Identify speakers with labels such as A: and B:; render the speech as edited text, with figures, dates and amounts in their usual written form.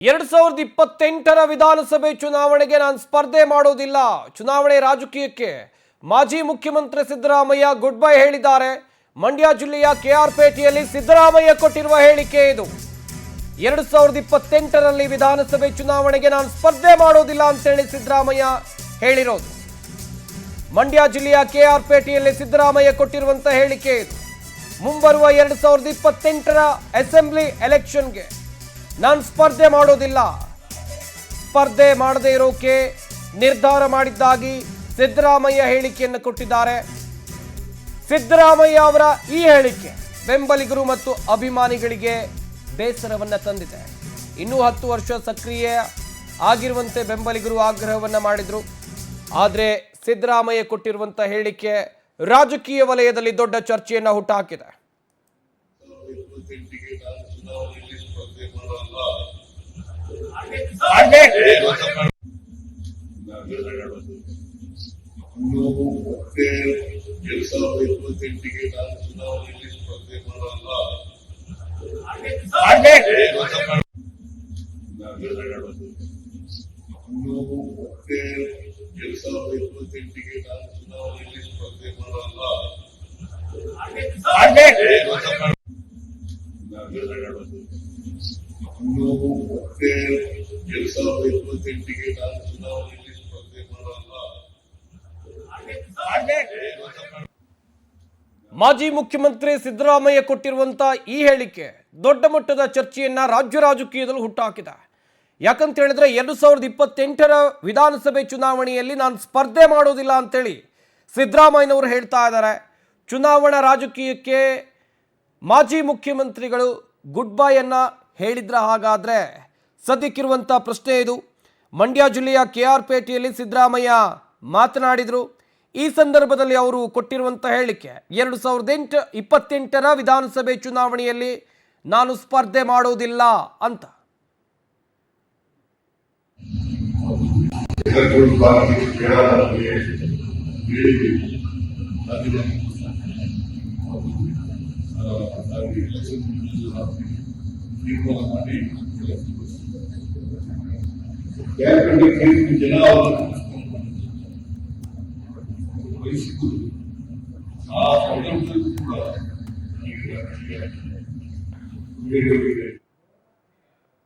A: 2028 ವಿಧಾನಸಭೆ ಚುನಾವಣೆಗೆ ನಾನು ಸ್ಪರ್ಧೆ ಮಾಡೋದಿಲ್ಲ. ಚುನಾವಣೆ ರಾಜಕೀಯಕ್ಕೆ ಮಾಜಿ ಮುಖ್ಯಮಂತ್ರಿ ಸಿದ್ದರಾಮಯ್ಯ ಗುಡ್ ಬೈ ಹೇಳಿದ್ದಾರೆ. ಮಂಡ್ಯ ಜಿಲ್ಲೆಯ ಕೆಆರ್ಪೇಟೆಯಲ್ಲಿ ಸಿದ್ದರಾಮಯ್ಯ ಕೊಟ್ಟಿರುವ ಹೇಳಿಕೆ ಇದು. 2028ರಲ್ಲಿ ವಿಧಾನಸಭೆ ಚುನಾವಣೆಗೆ ನಾನು ಸ್ಪರ್ಧೆ ಮಾಡೋದಿಲ್ಲ ಅಂತ ಹೇಳಿ ಸಿದ್ದರಾಮಯ್ಯ ಹೇಳಿರೋದು. ಮಂಡ್ಯ ಜಿಲ್ಲೆಯ ಕೆಆರ್ಪೇಟೆಯಲ್ಲಿ ಸಿದ್ದರಾಮಯ್ಯ ಕೊಟ್ಟಿರುವಂತ ಹೇಳಿಕೆ ಇದು. ಮುಂಬರುವ 2028ರ ಅಸೆಂಬ್ಲಿ ಎಲೆಕ್ಷನ್ಗೆ ನಾನು ಸ್ಪರ್ಧೆ ಮಾಡೋದಿಲ್ಲ. ಸ್ಪರ್ಧೆ ಮಾಡದೇ ಇರೋಕೆ ನಿರ್ಧಾರ ಮಾಡಿದ್ದಾಗಿ ಸಿದ್ದರಾಮಯ್ಯ ಹೇಳಿಕೆಯನ್ನು ಕೊಟ್ಟಿದ್ದಾರೆ. ಸಿದ್ದರಾಮಯ್ಯ ಅವರ ಈ ಹೇಳಿಕೆ ಬೆಂಬಲಿಗರು ಮತ್ತು ಅಭಿಮಾನಿಗಳಿಗೆ ಬೇಸರವನ್ನ ತಂದಿದೆ. ಇನ್ನೂ 10 ವರ್ಷ ಸಕ್ರಿಯ ಆಗಿರುವಂತೆ ಬೆಂಬಲಿಗರು ಆಗ್ರಹವನ್ನ ಮಾಡಿದ್ರು. ಆದರೆ ಸಿದ್ದರಾಮಯ್ಯ ಕೊಟ್ಟಿರುವಂತ ಹೇಳಿಕೆ ರಾಜಕೀಯ ವಲಯದಲ್ಲಿ ದೊಡ್ಡ ಚರ್ಚೆಯನ್ನ ಹುಟ್ಟುಹಾಕಿದೆ. ಮಾಜಿ ಮುಖ್ಯಮಂತ್ರಿ ಸಿದ್ದರಾಮಯ್ಯ ಕೊಟ್ಟಿರುವಂತಹ ಈ ಹೇಳಿಕೆ ದೊಡ್ಡ ಮಟ್ಟದ ಚರ್ಚೆಯನ್ನ ರಾಜ್ಯ ರಾಜಕೀಯದಲ್ಲಿ ಹುಟ್ಟುಹಾಕಿದೆ. ಯಾಕಂತ ಹೇಳಿದ್ರೆ 2028ರ ವಿಧಾನಸಭೆ ಚುನಾವಣೆಯಲ್ಲಿ ನಾನು ಸ್ಪರ್ಧೆ ಮಾಡೋದಿಲ್ಲ ಅಂತೇಳಿ ಸಿದ್ದರಾಮಯ್ಯನವರು ಹೇಳ್ತಾ ಇದ್ದಾರೆ. ಚುನಾವಣಾ ರಾಜಕೀಯಕ್ಕೆ ಮಾಜಿ ಮುಖ್ಯಮಂತ್ರಿಗಳು ಗುಡ್ ಬೈ ಅನ್ನ ಹೇಳಿದ್ರ ಹಾಗಾದ್ರೆ ಸದ್ಯಕ್ಕಿರುವಂಥ ಪ್ರಶ್ನೆ ಇದು. ಮಂಡ್ಯ ಜಿಲ್ಲೆಯ ಕೆಆರ್ಪೇಟೆಯಲ್ಲಿ ಸಿದ್ದರಾಮಯ್ಯ ಮಾತನಾಡಿದರು. ಈ ಸಂದರ್ಭದಲ್ಲಿ ಅವರು ಕೊಟ್ಟಿರುವಂಥ ಹೇಳಿಕೆ 2028ರ ವಿಧಾನಸಭೆ ಚುನಾವಣೆಯಲ್ಲಿ ನಾನು ಸ್ಪರ್ಧೆ ಮಾಡೋದಿಲ್ಲ ಅಂತ.
B: ಆ